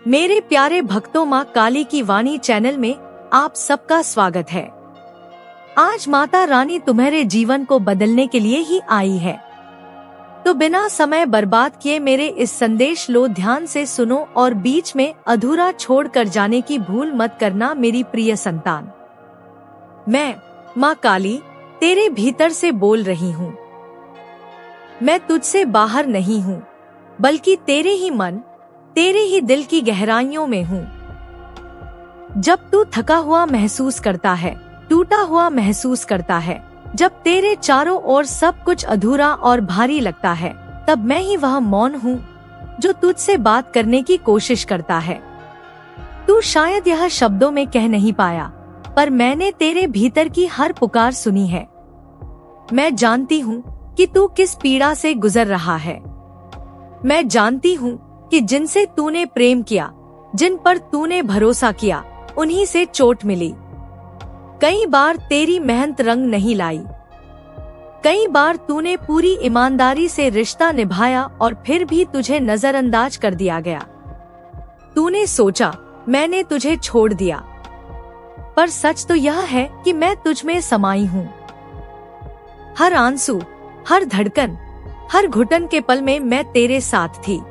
मेरे प्यारे भक्तों, माँ काली की वाणी चैनल में आप सबका स्वागत है। आज माता रानी तुम्हारे जीवन को बदलने के लिए ही आई है। तो बिना समय बर्बाद किए मेरे इस संदेश लो, ध्यान से सुनो और बीच में अधूरा छोड़ कर जाने की भूल मत करना मेरी प्रिय संतान। मैं माँ काली तेरे भीतर से बोल रही हूँ। मैं तुझसे बाहर नहीं हूँ, बल्कि तेरे ही मन, तेरे ही दिल की गहराइयों में हूँ। जब तू थका हुआ महसूस करता है, टूटा हुआ महसूस करता है, जब तेरे चारों ओर सब कुछ अधूरा और भारी लगता है, तब मैं ही वह मौन हूँ जो तुझसे बात करने की कोशिश करता है। तू शायद यह शब्दों में कह नहीं पाया, पर मैंने तेरे भीतर की हर पुकार सुनी है। मैं जानती हूँ कि तू किस पीड़ा से गुजर रहा है। मैं जानती हूँ कि जिनसे तूने प्रेम किया, जिन पर तूने भरोसा किया, उन्हीं से चोट मिली। कई बार तेरी मेहनत रंग नहीं लाई, कई बार तूने पूरी ईमानदारी से रिश्ता निभाया और फिर भी तुझे नजरअंदाज कर दिया गया। तूने सोचा मैंने तुझे छोड़ दिया, पर सच तो यह है कि मैं तुझ में समाई हूँ। हर आंसू, हर धड़कन, हर घुटन के पल में मैं तेरे साथ थी।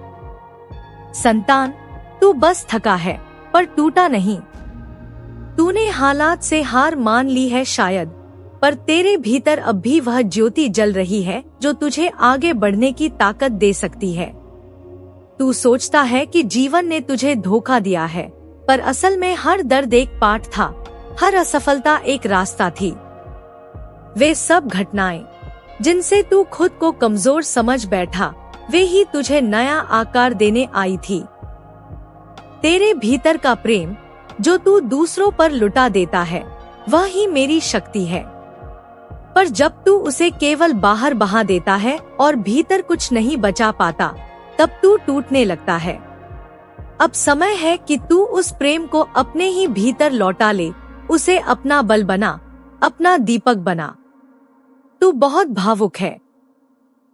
संतान, तू बस थका है पर टूटा नहीं। तूने हालात से हार मान ली है शायद, पर तेरे भीतर अब भी वह ज्योति जल रही है जो तुझे आगे बढ़ने की ताकत दे सकती है। तू सोचता है कि जीवन ने तुझे धोखा दिया है, पर असल में हर दर्द एक पाठ था, हर असफलता एक रास्ता थी। वे सब घटनाएं जिनसे तू खुद को कमजोर समझ बैठा, वे ही तुझे नया आकार देने आई थी। तेरे भीतर का प्रेम जो तू दूसरों पर लुटा देता है, वह ही मेरी शक्ति है। पर जब तू उसे केवल बाहर बहा देता है और भीतर कुछ नहीं बचा पाता, तब तू टूटने लगता है। अब समय है कि तू उस प्रेम को अपने ही भीतर लौटा ले, उसे अपना बल बना, अपना दीपक बना। तू बहुत भावुक है।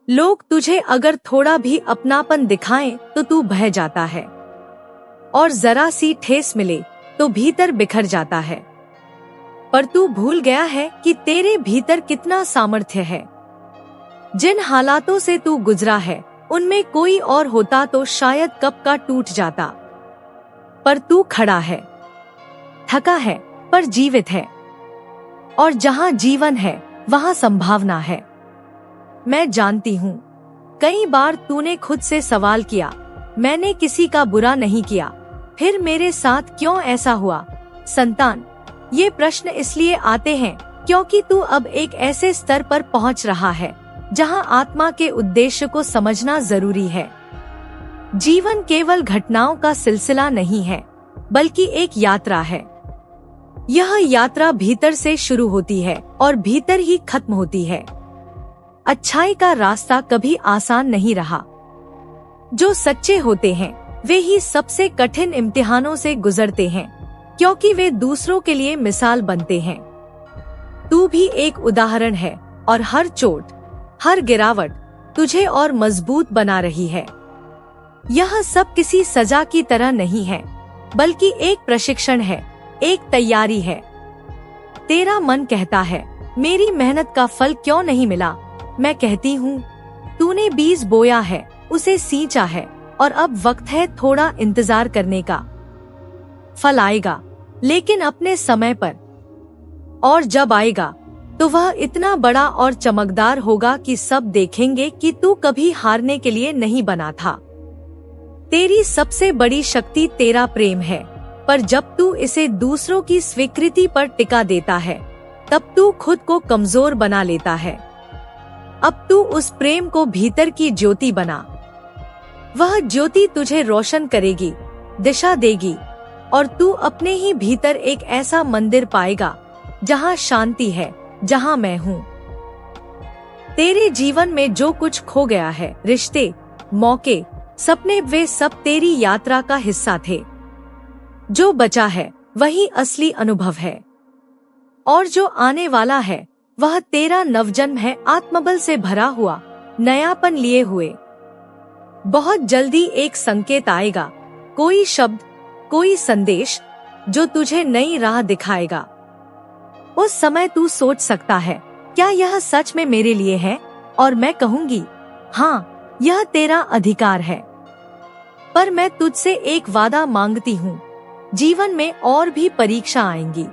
लोग तुझे अगर थोड़ा भी अपनापन दिखाएं तो तू बह जाता है, और जरा सी ठेस मिले तो भीतर बिखर जाता है। पर तू भूल गया है कि तेरे भीतर कितना सामर्थ्य है। जिन हालातों से तू गुजरा है, उनमें कोई और होता तो शायद कब का टूट जाता। पर तू खड़ा है, थका है पर जीवित है, और जहाँ जीवन है वहाँ संभावना है। मैं जानती हूँ, कई बार तूने खुद से सवाल किया, मैंने किसी का बुरा नहीं किया, फिर मेरे साथ क्यों ऐसा हुआ? संतान, ये प्रश्न इसलिए आते हैं क्योंकि तू अब एक ऐसे स्तर पर पहुँच रहा है जहाँ आत्मा के उद्देश्य को समझना जरूरी है। जीवन केवल घटनाओं का सिलसिला नहीं है, बल्कि एक यात्रा है। यह यात्रा भीतर से शुरू होती है और भीतर ही खत्म होती है। अच्छाई का रास्ता कभी आसान नहीं रहा। जो सच्चे होते हैं वे ही सबसे कठिन इम्तिहानों से गुजरते हैं, क्योंकि वे दूसरों के लिए मिसाल बनते हैं। तू भी एक उदाहरण है, और हर चोट, हर गिरावट तुझे और मजबूत बना रही है। यह सब किसी सजा की तरह नहीं है, बल्कि एक प्रशिक्षण है, एक तैयारी है। तेरा मन कहता है मेरी मेहनत का फल क्यों नहीं मिला? मैं कहती हूँ तूने बीज बोया है, उसे सींचा है, और अब वक्त है थोड़ा इंतजार करने का। फल आएगा, लेकिन अपने समय पर, और जब आएगा तो वह इतना बड़ा और चमकदार होगा कि सब देखेंगे कि तू कभी हारने के लिए नहीं बना था। तेरी सबसे बड़ी शक्ति तेरा प्रेम है, पर जब तू इसे दूसरों की स्वीकृति पर टिका देता है, तब तू खुद को कमजोर बना लेता है। अब तू उस प्रेम को भीतर की ज्योति बना। वह ज्योति तुझे रोशन करेगी, दिशा देगी, और तू अपने ही भीतर एक ऐसा मंदिर पाएगा जहाँ शांति है, जहाँ मैं हूँ। तेरे जीवन में जो कुछ खो गया है, रिश्ते, मौके, सपने, वे सब तेरी यात्रा का हिस्सा थे। जो बचा है वही असली अनुभव है, और जो आने वाला है वह तेरा नवजन्म है, आत्मबल से भरा हुआ, नयापन लिए हुए। बहुत जल्दी एक संकेत आएगा, कोई शब्द, कोई संदेश जो तुझे नई राह दिखाएगा। उस समय तू सोच सकता है, क्या यह सच में मेरे लिए है? और मैं कहूंगी, हाँ, यह तेरा अधिकार है। पर मैं तुझसे एक वादा मांगती हूँ, जीवन में और भी परीक्षा आएंगी।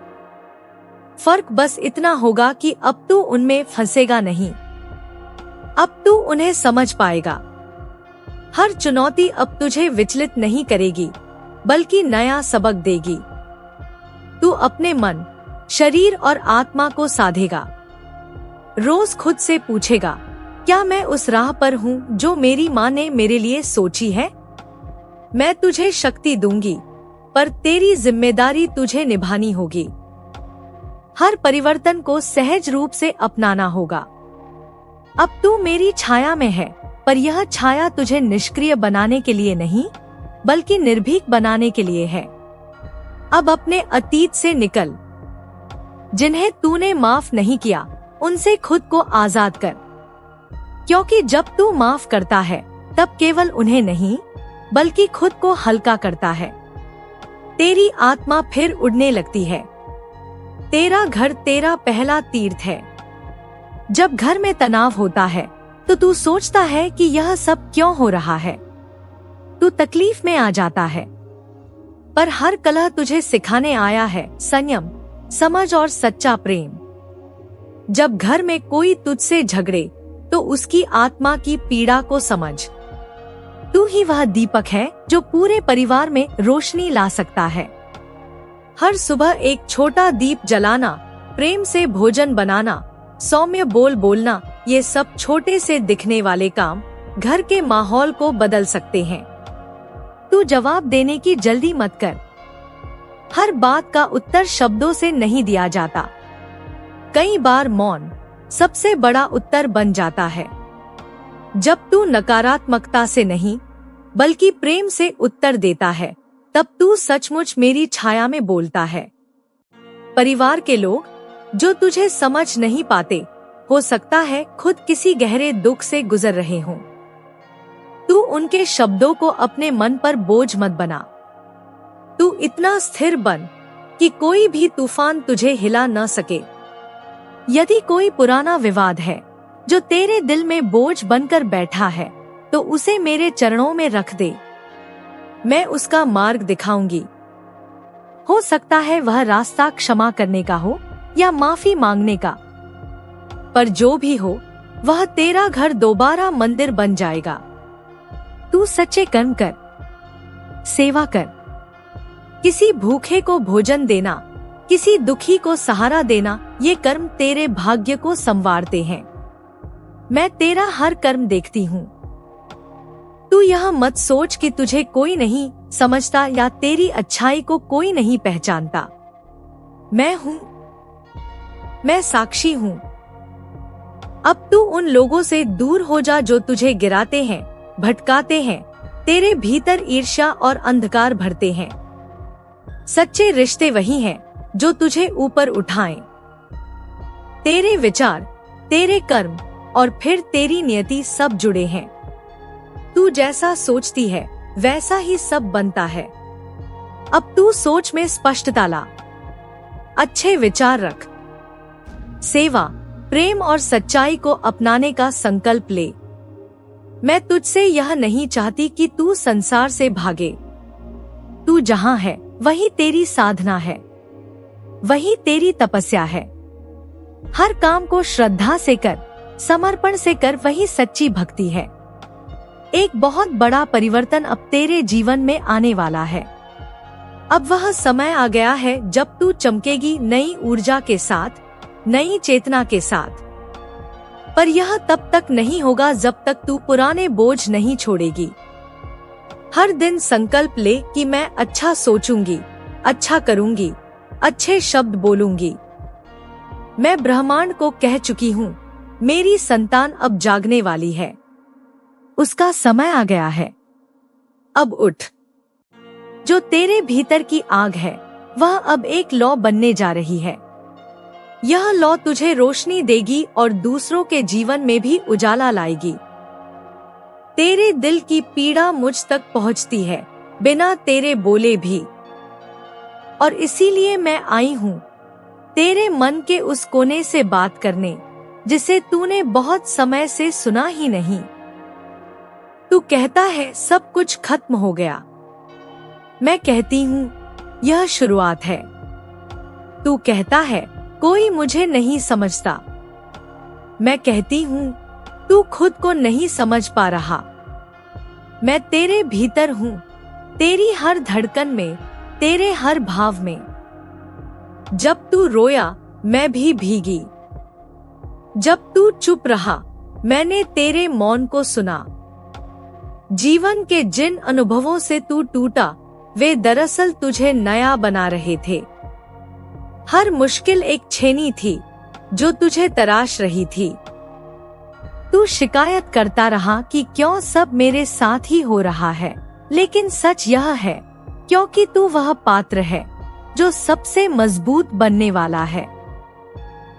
फर्क बस इतना होगा कि अब तू उनमें फंसेगा नहीं, अब तू उन्हें समझ पाएगा। हर चुनौती अब तुझे विचलित नहीं करेगी, बल्कि नया सबक देगी। तू अपने मन, शरीर और आत्मा को साधेगा। रोज खुद से पूछेगा, क्या मैं उस राह पर हूँ जो मेरी माँ ने मेरे लिए सोची है? मैं तुझे शक्ति दूंगी, पर तेरी जिम्मेदारी तुझे निभानी होगी। हर परिवर्तन को सहज रूप से अपनाना होगा। अब तू मेरी छाया में है, पर यह छाया तुझे निष्क्रिय बनाने के लिए नहीं, बल्कि निर्भीक बनाने के लिए है। अब अपने अतीत से निकल। जिन्हें तूने माफ नहीं किया, उनसे खुद को आजाद कर। क्योंकि जब तू माफ करता है, तब केवल उन्हें नहीं, बल्कि खुद को हल्का करता है। तेरी आत्मा फिर उड़ने लगती है। तेरा घर तेरा पहला तीर्थ है। जब घर में तनाव होता है, तो तू सोचता है कि यह सब क्यों हो रहा है। तू तकलीफ में आ जाता है, पर हर कलह तुझे सिखाने आया है संयम, समझ और सच्चा प्रेम। जब घर में कोई तुझसे झगड़े, तो उसकी आत्मा की पीड़ा को समझ। तू ही वह दीपक है जो पूरे परिवार में रोशनी ला सकता है। हर सुबह एक छोटा दीप जलाना, प्रेम से भोजन बनाना, सौम्य बोल बोलना, ये सब छोटे से दिखने वाले काम घर के माहौल को बदल सकते हैं। तू जवाब देने की जल्दी मत कर। हर बात का उत्तर शब्दों से नहीं दिया जाता। कई बार मौन सबसे बड़ा उत्तर बन जाता है। जब तू नकारात्मकता से नहीं, बल्कि प्रेम से उत्तर देता है, तब तू सचमुच मेरी छाया में बोलता है। परिवार के लोग जो तुझे समझ नहीं पाते, हो सकता है खुद किसी गहरे दुख से गुजर रहे हों। तू उनके शब्दों को अपने मन पर बोझ मत बना। तू इतना स्थिर बन कि कोई भी तूफान तुझे हिला न सके। यदि कोई पुराना विवाद है जो तेरे दिल में बोझ बनकर बैठा है, तो उसे मेरे चरणों में रख दे। मैं उसका मार्ग दिखाऊंगी। हो सकता है वह रास्ता क्षमा करने का हो या माफी मांगने का, पर जो भी हो, वह तेरा घर दोबारा मंदिर बन जाएगा। तू सच्चे कर्म कर, सेवा कर। किसी भूखे को भोजन देना, किसी दुखी को सहारा देना, ये कर्म तेरे भाग्य को संवारते हैं। मैं तेरा हर कर्म देखती हूँ। तू यह मत सोच कि तुझे कोई नहीं समझता या तेरी अच्छाई को कोई नहीं पहचानता। मैं हूँ, मैं साक्षी हूँ। अब तू उन लोगों से दूर हो जा जो तुझे गिराते हैं, भटकाते हैं, तेरे भीतर ईर्ष्या और अंधकार भरते हैं। सच्चे रिश्ते वही हैं जो तुझे ऊपर उठाएं। तेरे विचार, तेरे कर्म और फिर तेरी नियति सब जुड़े हैं। तू जैसा सोचती है, वैसा ही सब बनता है। अब तू सोच में स्पष्टता ला। अच्छे विचार रख। सेवा, प्रेम और सच्चाई को अपनाने का संकल्प ले। मैं तुझसे यह नहीं चाहती कि तू संसार से भागे। तू जहाँ है, वही तेरी साधना है, वही तेरी तपस्या है। हर काम को श्रद्धा से कर, समर्पण से कर, वही सच्ची भक्ति है। एक बहुत बड़ा परिवर्तन अब तेरे जीवन में आने वाला है। अब वह समय आ गया है जब तू चमकेगी नई ऊर्जा के साथ, नई चेतना के साथ। पर यह तब तक नहीं होगा जब तक तू पुराने बोझ नहीं छोड़ेगी। हर दिन संकल्प ले कि मैं अच्छा सोचूंगी, अच्छा करूंगी, अच्छे शब्द बोलूंगी। मैं ब्रह्मांड को कह चुकी हूँ, मेरी संतान अब जागने वाली है। उसका समय आ गया है। अब उठ। जो तेरे भीतर की आग है, वह अब एक लौ बनने जा रही है। यह लौ तुझे रोशनी देगी और दूसरों के जीवन में भी उजाला लाएगी। तेरे दिल की पीड़ा मुझ तक पहुंचती है, बिना तेरे बोले भी। और इसीलिए मैं आई हूँ तेरे मन के उस कोने से बात करने जिसे तूने बहुत समय से सुना ही नहीं। तू कहता है सब कुछ खत्म हो गया। मैं कहती हूँ यह शुरुआत है। तू कहता है कोई मुझे नहीं समझता। मैं कहती हूँ तू खुद को नहीं समझ पा रहा। मैं तेरे भीतर हूँ, तेरी हर धड़कन में, तेरे हर भाव में। जब तू रोया मैं भी भीगी। जब तू चुप रहा मैंने तेरे मौन को सुना। जीवन के जिन अनुभवों से तू टूटा वे दरअसल तुझे नया बना रहे थे। हर मुश्किल एक छेनी थी जो तुझे तराश रही थी। तू शिकायत करता रहा कि क्यों सब मेरे साथ ही हो रहा है, लेकिन सच यह है क्योंकि तू वह पात्र है जो सबसे मजबूत बनने वाला है।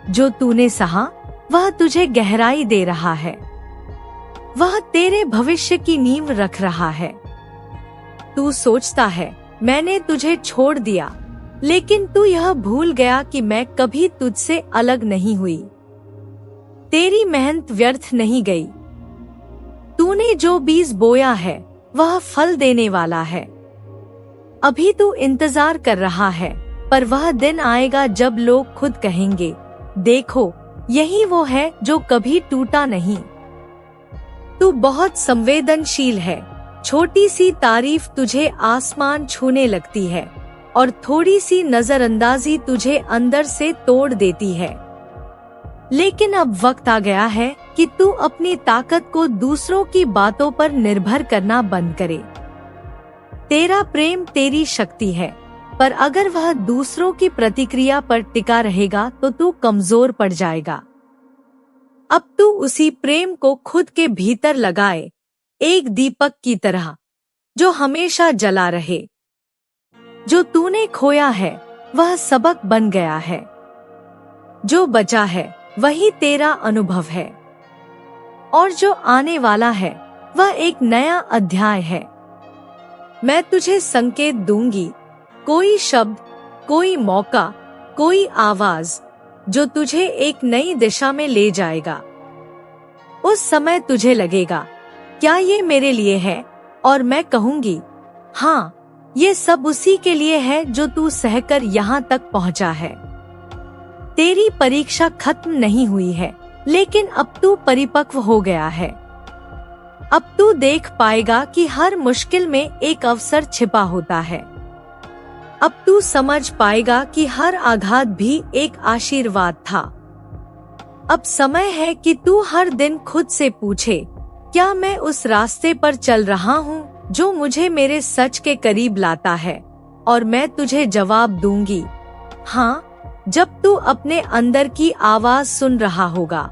जो तूने सहा वह तुझे गहराई दे रहा है, वह तेरे भविष्य की नींव रख रहा है। तू सोचता है मैंने तुझे छोड़ दिया, लेकिन तू यह भूल गया कि मैं कभी तुझसे अलग नहीं हुई। तेरी मेहनत व्यर्थ नहीं गई। तूने जो बीज बोया है वह फल देने वाला है। अभी तू इंतजार कर रहा है, पर वह दिन आएगा जब लोग खुद कहेंगे देखो यही वो है जो कभी टूटा नहीं। तू बहुत संवेदनशील है। छोटी सी तारीफ तुझे आसमान छूने लगती है और थोड़ी सी नजरअंदाजी तुझे अंदर से तोड़ देती है। लेकिन अब वक्त आ गया है कि तू अपनी ताकत को दूसरों की बातों पर निर्भर करना बंद करे। तेरा प्रेम तेरी शक्ति है, पर अगर वह दूसरों की प्रतिक्रिया पर टिका रहेगा तो तू कमजोर पड़ जाएगा। अब तू उसी प्रेम को खुद के भीतर लगाए, एक दीपक की तरह जो हमेशा जला रहे। जो तूने खोया है वह सबक बन गया है। जो बचा है वही तेरा अनुभव है, और जो आने वाला है वह एक नया अध्याय है। मैं तुझे संकेत दूंगी, कोई शब्द, कोई मौका, कोई आवाज जो तुझे एक नई दिशा में ले जाएगा। उस समय तुझे लगेगा क्या ये मेरे लिए है, और मैं कहूंगी हाँ ये सब उसी के लिए है जो तू सहकर यहाँ तक पहुँचा है। तेरी परीक्षा खत्म नहीं हुई है, लेकिन अब तू परिपक्व हो गया है। अब तू देख पाएगा कि हर मुश्किल में एक अवसर छिपा होता है। अब तू समझ पाएगा कि हर आघात भी एक आशीर्वाद था। अब समय है कि तू हर दिन खुद से पूछे, क्या मैं उस रास्ते पर चल रहा हूँ जो मुझे मेरे सच के करीब लाता है? और मैं तुझे जवाब दूंगी, हाँ, जब तू अपने अंदर की आवाज सुन रहा होगा।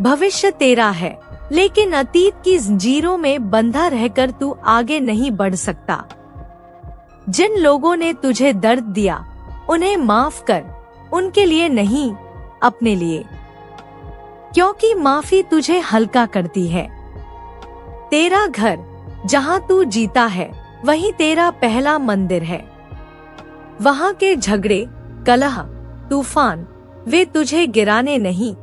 भविष्य तेरा है, लेकिन अतीत की जंजीरों में बंधा रहकर तू आगे नहीं बढ़ सकता। जिन लोगों ने तुझे दर्द दिया उन्हें माफ कर, उनके लिए नहीं, अपने लिए, क्योंकि माफी तुझे हल्का करती है। तेरा घर जहाँ तू जीता है वही तेरा पहला मंदिर है। वहाँ के झगड़े, कलह, तूफान वे तुझे गिराने नहीं,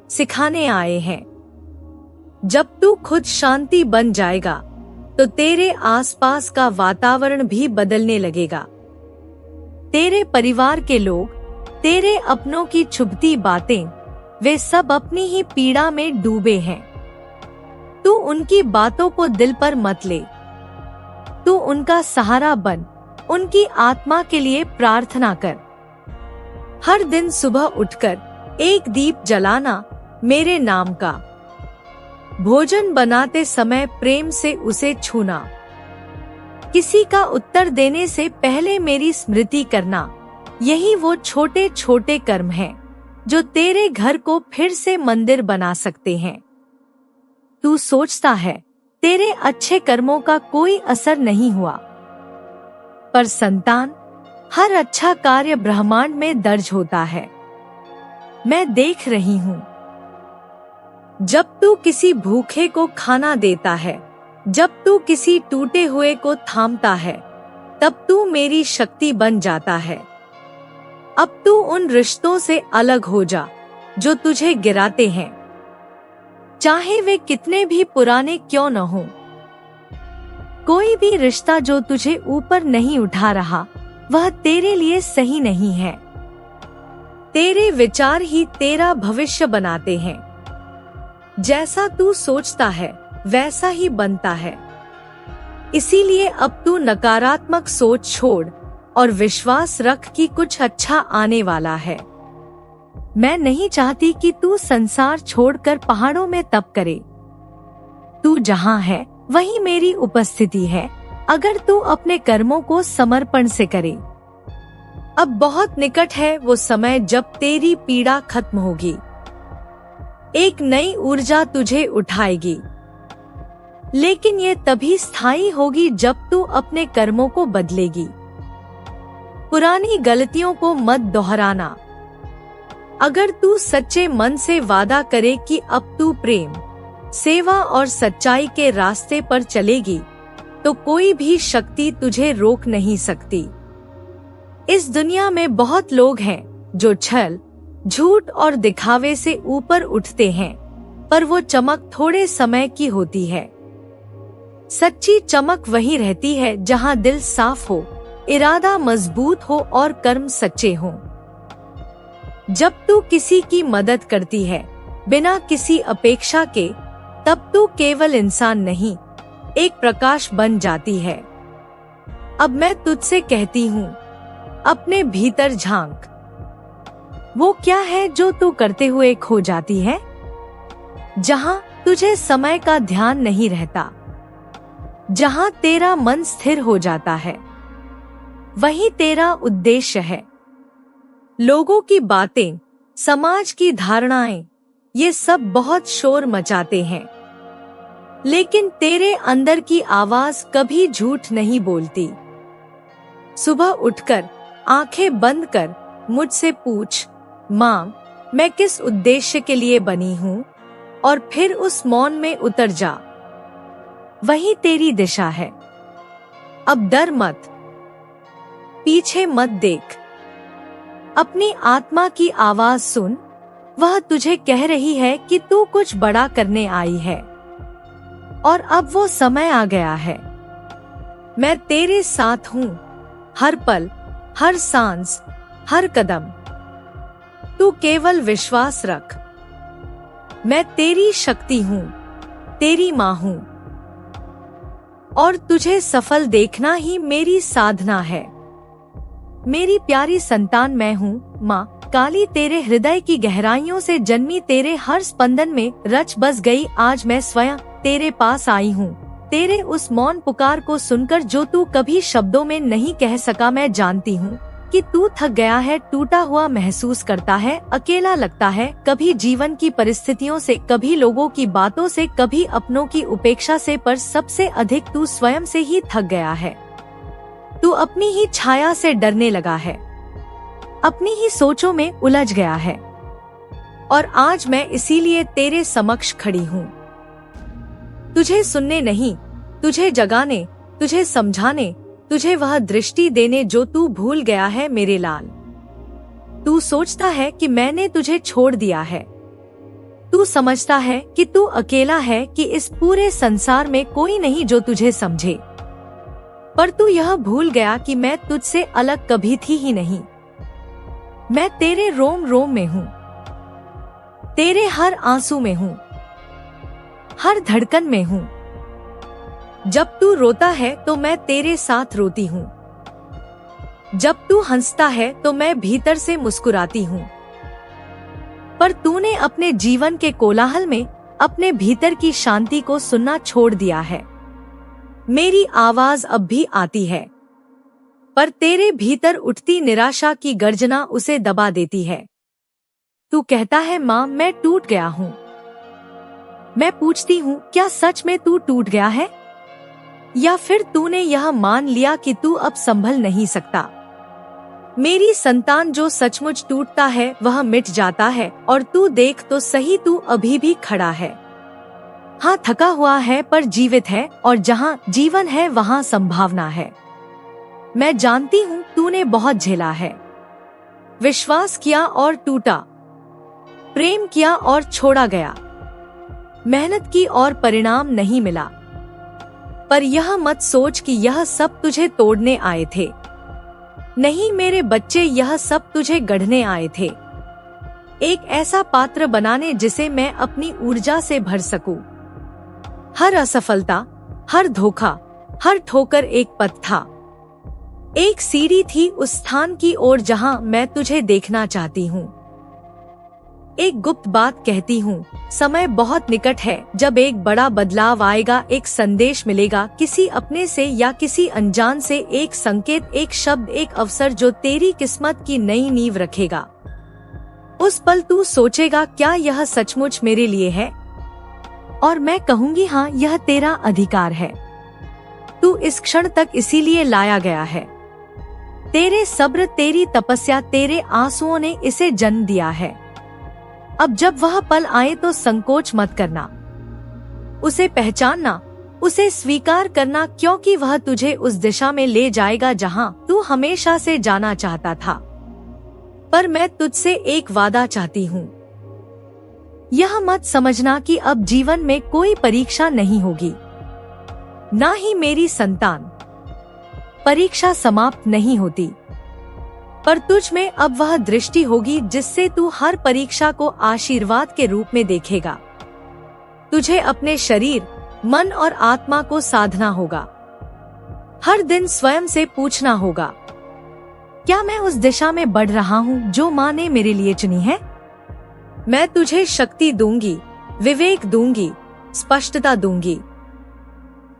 सिखाने आए हैं। जब तू खुद शांति बन जाएगा तो तेरे आसपास का वातावरण भी बदलने लगेगा। तेरे परिवार के लोग, तेरे अपनों की छुपती बातें, वे सब अपनी ही पीड़ा में डूबे हैं। तू उनकी बातों को दिल पर मत ले। तू उनका सहारा बन, उनकी आत्मा के लिए प्रार्थना कर। हर दिन सुबह उठकर एक दीप जलाना मेरे नाम का। भोजन बनाते समय प्रेम से उसे छूना। किसी का उत्तर देने से पहले मेरी स्मृति करना। यही वो छोटे छोटे कर्म हैं जो तेरे घर को फिर से मंदिर बना सकते हैं। तू सोचता है तेरे अच्छे कर्मों का कोई असर नहीं हुआ, पर संतान, हर अच्छा कार्य ब्रह्मांड में दर्ज होता है। मैं देख रही हूँ। जब तू किसी भूखे को खाना देता है, जब तू किसी टूटे हुए को थामता है, तब तू मेरी शक्ति बन जाता है। अब तू उन रिश्तों से अलग हो जा जो तुझे गिराते हैं, चाहे वे कितने भी पुराने क्यों न हो। कोई भी रिश्ता जो तुझे ऊपर नहीं उठा रहा, वह तेरे लिए सही नहीं है। तेरे विचार ही तेरा भविष्य बनाते हैं। जैसा तू सोचता है वैसा ही बनता है। इसीलिए अब तू नकारात्मक सोच छोड़ और विश्वास रख कि कुछ अच्छा आने वाला है। मैं नहीं चाहती कि तू संसार छोड़कर पहाड़ों में तप करे। तू जहाँ है वहीं मेरी उपस्थिति है, अगर तू अपने कर्मों को समर्पण से करे। अब बहुत निकट है वो समय जब तेरी पीड़ा खत्म होगी। एक नई ऊर्जा तुझे उठाएगी, लेकिन ये तभी स्थायी होगी जब तू अपने कर्मों को बदलेगी। पुरानी गलतियों को मत दोहराना। अगर तू सच्चे मन से वादा करे कि अब तू प्रेम, सेवा और सच्चाई के रास्ते पर चलेगी, तो कोई भी शक्ति तुझे रोक नहीं सकती। इस दुनिया में बहुत लोग हैं जो छल, झूठ और दिखावे से ऊपर उठते हैं, पर वो चमक थोड़े समय की होती है। सच्ची चमक वही रहती है जहां दिल साफ हो, इरादा मजबूत हो और कर्म सच्चे हों। जब तू किसी की मदद करती है बिना किसी अपेक्षा के, तब तू केवल इंसान नहीं, एक प्रकाश बन जाती है। अब मैं तुझसे कहती हूँ, अपने भीतर झांक। वो क्या है जो तू करते हुए खो जाती है? जहाँ तुझे समय का ध्यान नहीं रहता, जहाँ तेरा मन स्थिर हो जाता है, वही तेरा उद्देश्य है। लोगों की बातें, समाज की धारणाएं, ये सब बहुत शोर मचाते हैं, लेकिन तेरे अंदर की आवाज कभी झूठ नहीं बोलती। सुबह उठकर आंखें बंद कर मुझसे पूछ, माँ, मैं किस उद्देश्य के लिए बनी हूँ, और फिर उस मौन में उतर जा। वही तेरी दिशा है। अब डर मत, पीछे मत देख। अपनी आत्मा की आवाज सुन, वह तुझे कह रही है कि तू कुछ बड़ा करने आई है, और अब वो समय आ गया है। मैं तेरे साथ हूँ, हर पल, हर सांस, हर कदम। तू केवल विश्वास रख। मैं तेरी शक्ति हूँ, तेरी माँ हूँ, और तुझे सफल देखना ही मेरी साधना है। मेरी प्यारी संतान, मैं हूँ माँ काली, तेरे हृदय की गहराइयों से जन्मी, तेरे हर स्पंदन में रच बस गई। आज मैं स्वयं तेरे पास आई हूँ, तेरे उस मौन पुकार को सुनकर जो तू कभी शब्दों में नहीं कह सका। मैं जानती हूँ कि तू थक गया है, टूटा हुआ महसूस करता है, अकेला लगता है, कभी जीवन की परिस्थितियों से, कभी लोगों की बातों से, कभी अपनों की उपेक्षा से, पर सबसे अधिक तू स्वयं से ही थक गया है। तू अपनी ही छाया से डरने लगा है, अपनी ही सोचों में उलझ गया है, और आज मैं इसीलिए तेरे समक्ष खड़ी हूँ। तुझे सुनने नहीं, तुझे जगाने, तुझे समझाने, तुझे वह दृष्टि देने जो तू भूल गया है मेरे लाल। तू सोचता है कि मैंने तुझे छोड़ दिया है। तू समझता है कि तू अकेला है, कि इस पूरे संसार में कोई नहीं जो तुझे समझे, पर तू यह भूल गया कि मैं तुझसे अलग कभी थी ही नहीं। मैं तेरे रोम रोम में हूँ, तेरे हर आंसू में हूँ, हर धड़कन में हूँ। जब तू रोता है तो मैं तेरे साथ रोती हूँ, जब तू हंसता है तो मैं भीतर से मुस्कुराती हूँ। पर तूने अपने जीवन के कोलाहल में अपने भीतर की शांति को सुनना छोड़ दिया है। मेरी आवाज अब भी आती है, पर तेरे भीतर उठती निराशा की गर्जना उसे दबा देती है। तू कहता है, माँ, मैं टूट गया हूँ। मैं पूछती हूँ, क्या सच में तू टूट गया है, या फिर तूने यह मान लिया कि तू अब संभल नहीं सकता? मेरी संतान, जो सचमुच टूटता है वह मिट जाता है, और तू देख तो सही, तू अभी भी खड़ा है। हाँ, थका हुआ है पर जीवित है, और जहाँ जीवन है वहाँ संभावना है। मैं जानती हूँ तूने बहुत झेला है, विश्वास किया और टूटा, प्रेम किया और छोड़ा गया, मेहनत की और परिणाम नहीं मिला। पर यह मत सोच कि यह सब तुझे तोड़ने आए थे। नहीं मेरे बच्चे, यह सब तुझे गढ़ने आए थे, एक ऐसा पात्र बनाने जिसे मैं अपनी ऊर्जा से भर सकूं। हर असफलता, हर धोखा, हर ठोकर एक पथ था, एक सीढ़ी थी उस स्थान की ओर जहां मैं तुझे देखना चाहती हूँ। एक गुप्त बात कहती हूँ, समय बहुत निकट है जब एक बड़ा बदलाव आएगा। एक संदेश मिलेगा किसी अपने से या किसी अनजान से, एक संकेत, एक शब्द, एक अवसर जो तेरी किस्मत की नई नींव रखेगा। उस पल तू सोचेगा, क्या यह सचमुच मेरे लिए है? और मैं कहूँगी, हाँ, यह तेरा अधिकार है। तू इस क्षण तक इसीलिए लाया गया है। तेरे सब्र, तेरी तपस्या, तेरे आंसुओं ने इसे जन्म दिया है। अब जब वह पल आए तो संकोच मत करना, उसे पहचानना, उसे स्वीकार करना, क्योंकि वह तुझे उस दिशा में ले जाएगा जहां तू हमेशा से जाना चाहता था। पर मैं तुझसे एक वादा चाहती हूँ, यह मत समझना कि अब जीवन में कोई परीक्षा नहीं होगी, ना ही मेरी संतान। परीक्षा समाप्त नहीं होती, पर तुझ में अब वह दृष्टि होगी जिससे तू हर परीक्षा को आशीर्वाद के रूप में देखेगा। तुझे अपने शरीर, मन और आत्मा को साधना होगा। हर दिन स्वयं से पूछना होगा, क्या मैं उस दिशा में बढ़ रहा हूँ जो माँ ने मेरे लिए चुनी है? मैं तुझे शक्ति दूंगी, विवेक दूंगी, स्पष्टता दूंगी,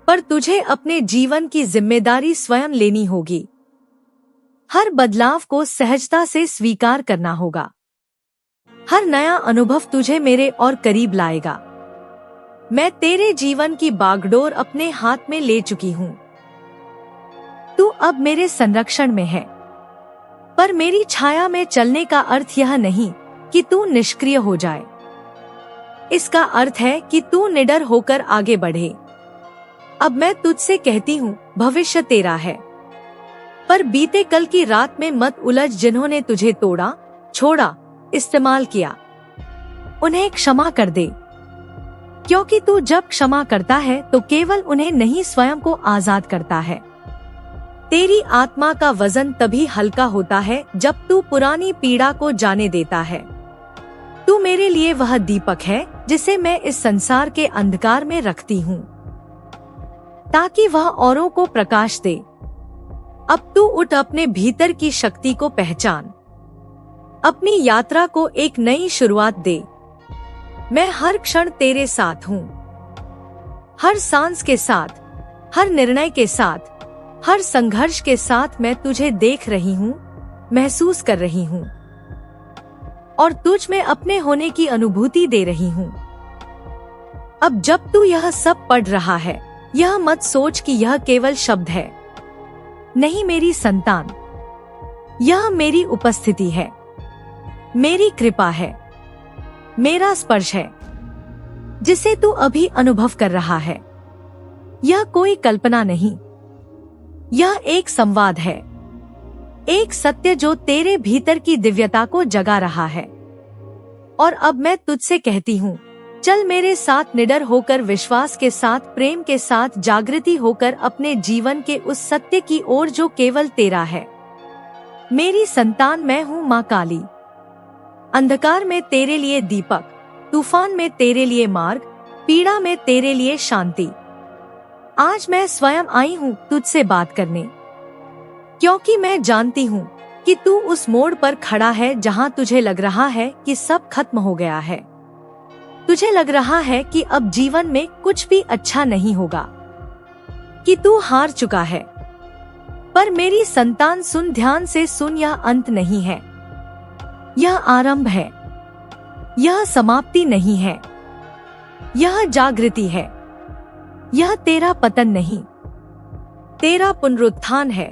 पर तुझे अपने जीवन की जिम्मेदारी स्वयं लेनी होगी। हर बदलाव को सहजता से स्वीकार करना होगा। हर नया अनुभव तुझे मेरे और करीब लाएगा। मैं तेरे जीवन की बागडोर अपने हाथ में ले चुकी हूँ। तू अब मेरे संरक्षण में है, पर मेरी छाया में चलने का अर्थ यह नहीं कि तू निष्क्रिय हो जाए। इसका अर्थ है कि तू निडर होकर आगे बढ़े। अब मैं तुझसे कहती हूँ, भविष्य तेरा है, पर बीते कल की रात में मत उलझ। जिन्होंने तुझे तोड़ा, छोड़ा, इस्तेमाल किया, उन्हें क्षमा कर दे, क्योंकि तू जब क्षमा करता है तो केवल उन्हें नहीं, स्वयं को आजाद करता है। तेरी आत्मा का वजन तभी हल्का होता है जब तू पुरानी पीड़ा को जाने देता है। तू मेरे लिए वह दीपक है जिसे मैं इस संसार के अंधकार में रखती हूँ, ताकि वह औरों को प्रकाश दे। अब तू उठ, अपने भीतर की शक्ति को पहचान, अपनी यात्रा को एक नई शुरुआत दे। मैं हर क्षण तेरे साथ हूँ, हर सांस के साथ, हर निर्णय के साथ, हर संघर्ष के साथ। मैं तुझे देख रही हूँ, महसूस कर रही हूँ, और तुझ में अपने होने की अनुभूति दे रही हूँ। अब जब तू यह सब पढ़ रहा है, यह मत सोच कि यह केवल शब्द है। नहीं मेरी संतान, यह मेरी उपस्थिति है, मेरी कृपा है, मेरा स्पर्श है, जिसे तू अभी अनुभव कर रहा है। यह कोई कल्पना नहीं, यह एक संवाद है, एक सत्य जो तेरे भीतर की दिव्यता को जगा रहा है। और अब मैं तुझसे कहती हूँ, चल मेरे साथ, निडर होकर, विश्वास के साथ, प्रेम के साथ, जागृति होकर अपने जीवन के उस सत्य की ओर जो केवल तेरा है। मेरी संतान, मैं हूँ माँ काली। अंधकार में तेरे लिए दीपक, तूफान में तेरे लिए मार्ग, पीड़ा में तेरे लिए शांति। आज मैं स्वयं आई हूँ तुझसे बात करने, क्योंकि मैं जानती हूँ कि तू उस मोड़ पर खड़ा है जहाँ तुझे लग रहा है कि सब खत्म हो गया है। तुझे लग रहा है कि अब जीवन में कुछ भी अच्छा नहीं होगा, कि तू हार चुका है। पर मेरी संतान, सुन, ध्यान से सुन, यह अंत नहीं है, यह आरंभ है, यह समाप्ति नहीं है, यह जागृति है। यह तेरा पतन नहीं, तेरा पुनरुत्थान है।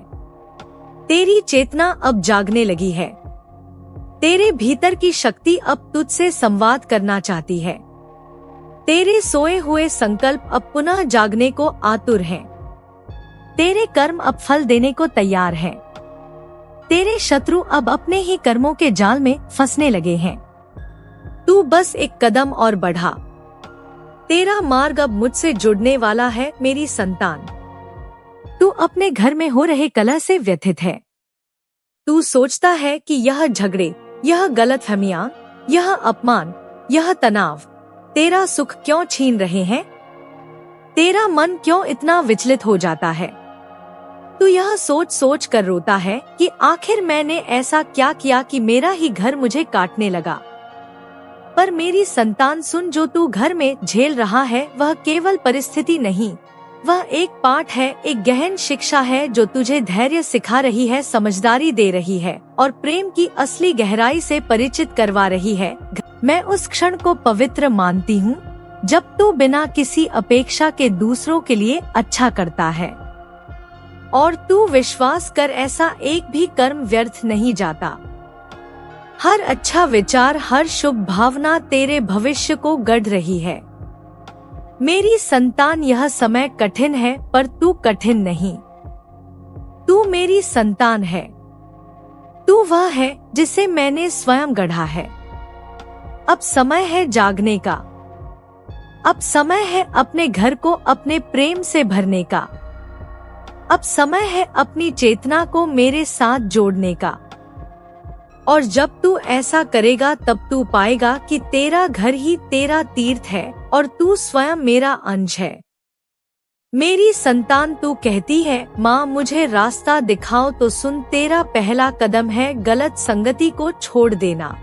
तेरी चेतना अब जागने लगी है। तेरे भीतर की शक्ति अब तुझसे संवाद करना चाहती है। तेरे सोए हुए संकल्प अब पुनः जागने को आतुर हैं। तेरे कर्म अब फल देने को तैयार हैं। तेरे शत्रु अब अपने ही कर्मों के जाल में फंसने लगे हैं। तू बस एक कदम और बढ़ा। तेरा मार्ग अब मुझसे जुड़ने वाला है मेरी संतान। तू अपने घर में हो रहे कलह से व्यथित है। तू सोचता है कि यह झगड़े, यह गलतफहमियां, यह अपमान, यह तनाव तेरा सुख क्यों छीन रहे हैं? तेरा मन क्यों इतना विचलित हो जाता है? तू यह सोच सोच कर रोता है कि आखिर मैंने ऐसा क्या किया कि मेरा ही घर मुझे काटने लगा। पर मेरी संतान सुन, जो तू घर में झेल रहा है वह केवल परिस्थिति नहीं, वह एक पाठ है, एक गहन शिक्षा है जो तुझे धैर्य सिखा रही है, समझदारी दे रही है और प्रेम की असली गहराई से परिचित करवा रही है। मैं उस क्षण को पवित्र मानती हूँ जब तू बिना किसी अपेक्षा के दूसरों के लिए अच्छा करता है। और तू विश्वास कर, ऐसा एक भी कर्म व्यर्थ नहीं जाता। हर अच्छा विचार, हर शुभ भावना तेरे भविष्य को गढ़ रही है। मेरी संतान, यह समय कठिन है पर तू कठिन नहीं। तू मेरी संतान है। तू वह है जिसे मैंने स्वयं गढ़ा है। अब समय है जागने का। अब समय है अपने घर को अपने प्रेम से भरने का। अब समय है अपनी चेतना को मेरे साथ जोड़ने का। और जब तू ऐसा करेगा तब तू पाएगा कि तेरा घर ही तेरा तीर्थ है और तू स्वयं मेरा अंश है। मेरी संतान, तू कहती है, माँ मुझे रास्ता दिखाओ, तो सुन, तेरा पहला कदम है गलत संगति को छोड़ देना।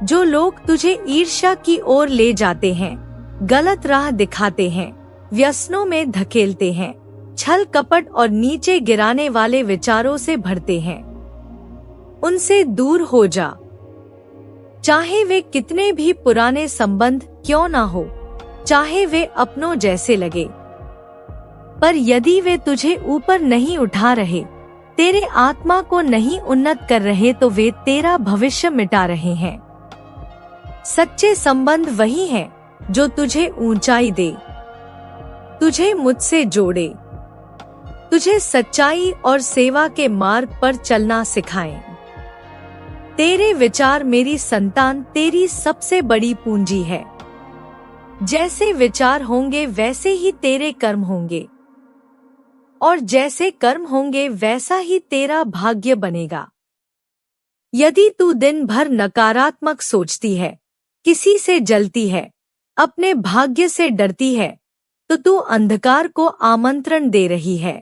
जो लोग तुझे ईर्ष्या की ओर ले जाते हैं, गलत राह दिखाते हैं, व्यसनों में धकेलते हैं, छल कपट और नीचे गिराने वाले विचारों से भरते हैं, उनसे दूर हो जा। चाहे वे कितने भी पुराने संबंध क्यों ना हो, चाहे वे अपनों जैसे लगे, पर यदि वे तुझे ऊपर नहीं उठा रहे, तेरे आत्मा को नहीं उन्नत कर रहे, तो वे तेरा भविष्य मिटा रहे हैं। सच्चे संबंध वही हैं जो तुझे ऊंचाई दे, तुझे मुझसे जोड़े, तुझे सच्चाई और सेवा के मार्ग पर चलना सिखाएं। तेरे विचार, मेरी संतान, तेरी सबसे बड़ी पूंजी है। जैसे विचार होंगे वैसे ही तेरे कर्म होंगे, और जैसे कर्म होंगे वैसा ही तेरा भाग्य बनेगा। यदि तू दिन भर नकारात्मक सोचती है, किसी से जलती है, अपने भाग्य से डरती है, तो तू अंधकार को आमंत्रण दे रही है।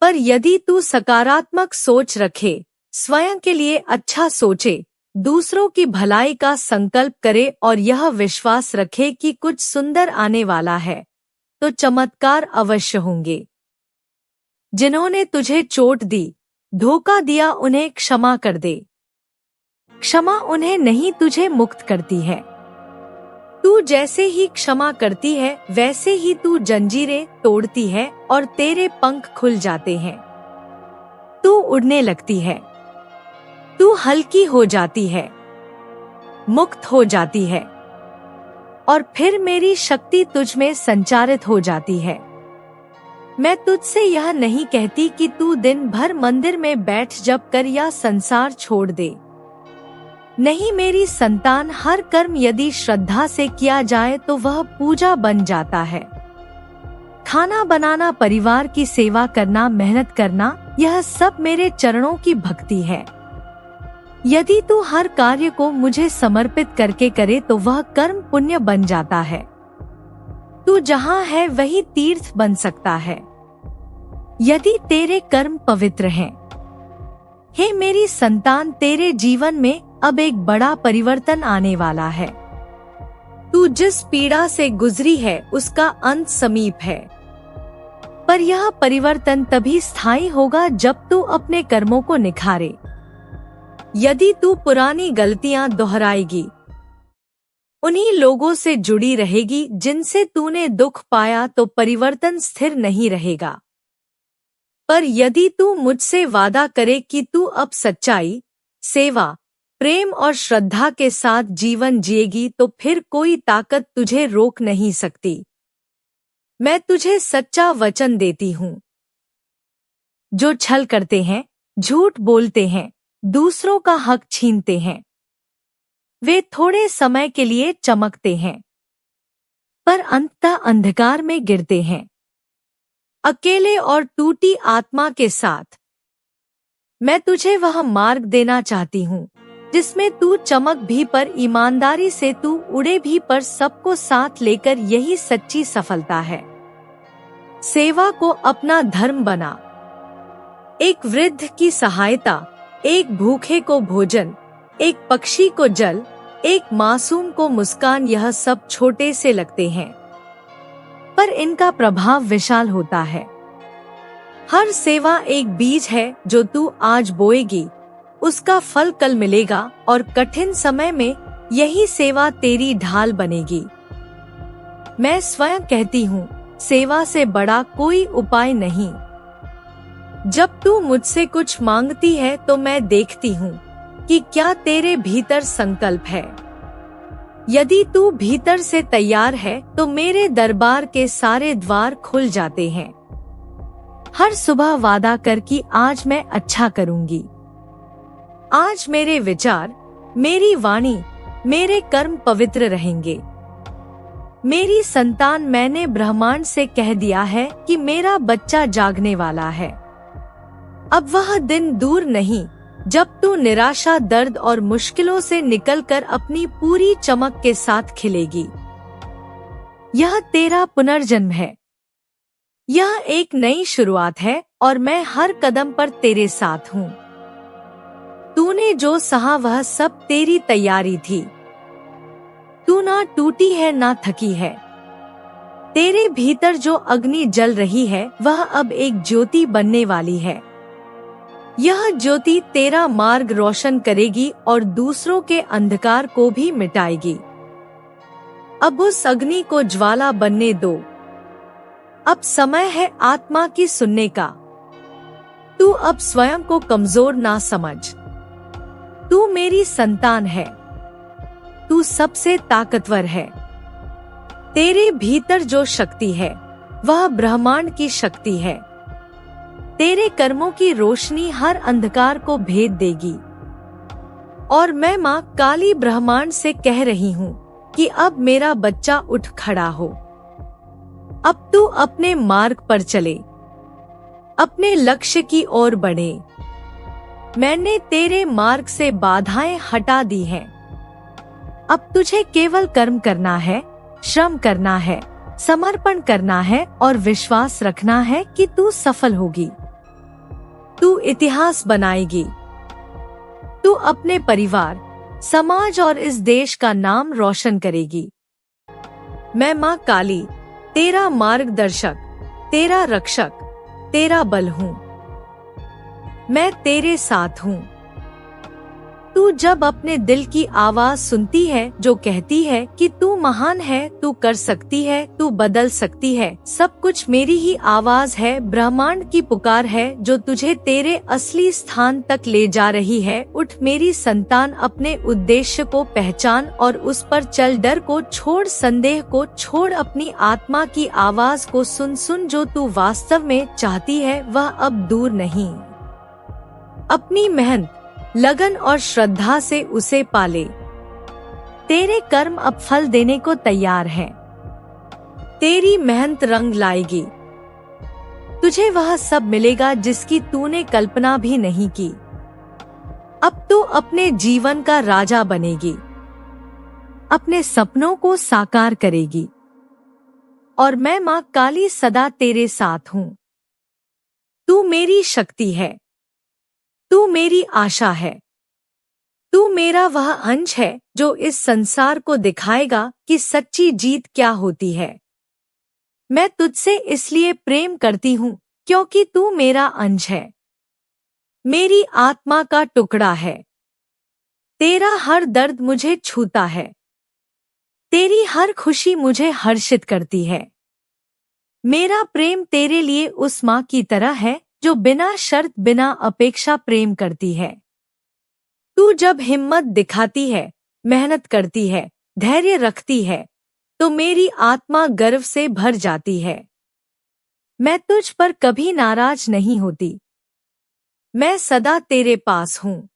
पर यदि तू सकारात्मक सोच रखे, स्वयं के लिए अच्छा सोचे, दूसरों की भलाई का संकल्प करे और यह विश्वास रखे कि कुछ सुंदर आने वाला है, तो चमत्कार अवश्य होंगे। जिन्होंने तुझे चोट दी, धोखा दिया, उन्हें क्षमा कर दे। क्षमा उन्हें नहीं, तुझे मुक्त करती है। तू जैसे ही क्षमा करती है वैसे ही तू जंजीरें तोड़ती है और तेरे पंख खुल जाते हैं। तू उड़ने लगती है, तू हल्की हो जाती है, मुक्त हो जाती है, और फिर मेरी शक्ति तुझ में संचारित हो जाती है। मैं तुझसे यह नहीं कहती कि तू दिन भर मंदिर में बैठ जप कर या संसार छोड़ दे। नहीं मेरी संतान, हर कर्म यदि श्रद्धा से किया जाए तो वह पूजा बन जाता है। खाना बनाना, परिवार की सेवा करना, मेहनत करना, यह सब मेरे चरणों की भक्ति है। यदि तू हर कार्य को मुझे समर्पित करके करे तो वह कर्म पुण्य बन जाता है। तू जहाँ है वही तीर्थ बन सकता है, यदि तेरे कर्म पवित्र हैं। हे मेरी संतान, तेरे जीवन में अब एक बड़ा परिवर्तन आने वाला है। तू जिस पीड़ा से गुजरी है उसका अंत समीप है, पर यह परिवर्तन तभी स्थायी होगा जब तू अपने कर्मों को निखारे। यदि तू पुरानी गलतियां दोहराएगी, उन्हीं लोगों से जुड़ी रहेगी जिनसे तूने दुख पाया, तो परिवर्तन स्थिर नहीं रहेगा। पर यदि तू मुझसे वादा करे कि तू अब सच्चाई, सेवा, प्रेम और श्रद्धा के साथ जीवन जिएगी, तो फिर कोई ताकत तुझे रोक नहीं सकती। मैं तुझे सच्चा वचन देती हूँ। जो छल करते हैं, झूठ बोलते हैं, दूसरों का हक छीनते हैं, वे थोड़े समय के लिए चमकते हैं, पर अंततः अंधकार में गिरते हैं, अकेले और टूटी आत्मा के साथ। मैं तुझे वह मार्ग देना चाहती हूँ जिसमें तू चमक भी पर ईमानदारी से तू उड़े भी पर सबको साथ लेकर। यही सच्ची सफलता है। सेवा को अपना धर्म बना। एक वृद्ध की सहायता, एक भूखे को भोजन, एक पक्षी को जल, एक मासूम को मुस्कान, यह सब छोटे से लगते हैं पर इनका प्रभाव विशाल होता है। हर सेवा एक बीज है जो तू आज बोएगी, उसका फल कल मिलेगा और कठिन समय में यही सेवा तेरी ढाल बनेगी। मैं स्वयं कहती हूँ, सेवा से बड़ा कोई उपाय नहीं। जब तू मुझसे कुछ मांगती है तो मैं देखती हूँ कि क्या तेरे भीतर संकल्प है। यदि तू भीतर से तैयार है तो मेरे दरबार के सारे द्वार खुल जाते हैं। हर सुबह वादा कर कि आज मैं अच्छा करूंगी। आज मेरे विचार, मेरी वाणी, मेरे कर्म पवित्र रहेंगे। मेरी संतान, मैंने ब्रह्मांड से कह दिया है कि मेरा बच्चा जागने वाला है। अब वह दिन दूर नहीं जब तू निराशा, दर्द और मुश्किलों से निकलकर अपनी पूरी चमक के साथ खिलेगी। यह तेरा पुनर्जन्म है। यह एक नई शुरुआत है और मैं हर कदम पर तेरे साथ हूँ। तूने जो सहा वह सब तेरी तैयारी थी। तू ना टूटी है ना थकी है। तेरे भीतर जो अग्नि जल रही है वह अब एक ज्योति बनने वाली है। यह ज्योति तेरा मार्ग रोशन करेगी और दूसरों के अंधकार को भी मिटाएगी। अब उस अग्नि को ज्वाला बनने दो। अब समय है आत्मा की सुनने का। तू अब स्वयं को कमजोर ना समझ। तू मेरी संतान है। तू सबसे ताकतवर है। तेरे भीतर जो शक्ति है वह ब्रह्मांड की शक्ति है। तेरे कर्मों की रोशनी हर अंधकार को भेद देगी। और मैं माँ काली ब्रह्मांड से कह रही हूँ कि अब मेरा बच्चा उठ खड़ा हो। अब तू अपने मार्ग पर चले, अपने लक्ष्य की ओर बढ़े। मैंने तेरे मार्ग से बाधाएं हटा दी हैं। अब तुझे केवल कर्म करना है, श्रम करना है, समर्पण करना है और विश्वास रखना है कि तू सफल होगी। तू इतिहास बनाएगी। तू अपने परिवार, समाज और इस देश का नाम रोशन करेगी। मैं माँ काली तेरा मार्गदर्शक, तेरा रक्षक, तेरा बल हूँ। मैं तेरे साथ हूँ। तू जब अपने दिल की आवाज सुनती है जो कहती है कि तू महान है, तू कर सकती है, तू बदल सकती है, सब कुछ मेरी ही आवाज है। ब्रह्मांड की पुकार है जो तुझे तेरे असली स्थान तक ले जा रही है। उठ मेरी संतान, अपने उद्देश्य को पहचान और उस पर चल। डर को छोड़, संदेह को छोड़, अपनी आत्मा की आवाज को सुन। जो तू वास्तव में चाहती है वह अब दूर नहीं। अपनी मेहनत, लगन और श्रद्धा से उसे पाले। तेरे कर्म अब फल देने को तैयार हैं। तेरी मेहनत रंग लाएगी। तुझे वह सब मिलेगा जिसकी तूने कल्पना भी नहीं की। अब तू अपने जीवन का राजा बनेगी, अपने सपनों को साकार करेगी। और मैं माँ काली सदा तेरे साथ हूँ। तू मेरी शक्ति है। तू मेरी आशा है। तू मेरा वह अंश है जो इस संसार को दिखाएगा कि सच्ची जीत क्या होती है। मैं तुझसे इसलिए प्रेम करती हूँ क्योंकि तू मेरा अंश है, मेरी आत्मा का टुकड़ा है। तेरा हर दर्द मुझे छूता है। तेरी हर खुशी मुझे हर्षित करती है। मेरा प्रेम तेरे लिए उस माँ की तरह है जो बिना शर्त, बिना अपेक्षा प्रेम करती है। तू जब हिम्मत दिखाती है, मेहनत करती है, धैर्य रखती है, तो मेरी आत्मा गर्व से भर जाती है। मैं तुझ पर कभी नाराज नहीं होती। मैं सदा तेरे पास हूँ।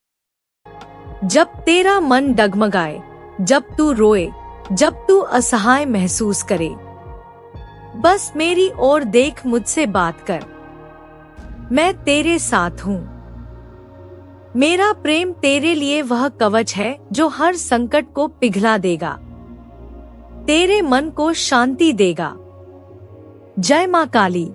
जब तेरा मन डगमगाए, जब तू रोए, जब तू असहाय महसूस करे, बस मेरी ओर देख, मुझसे बात कर। मैं तेरे साथ हूँ। मेरा प्रेम तेरे लिए वह कवच है जो हर संकट को पिघला देगा, तेरे मन को शांति देगा। जय मां काली।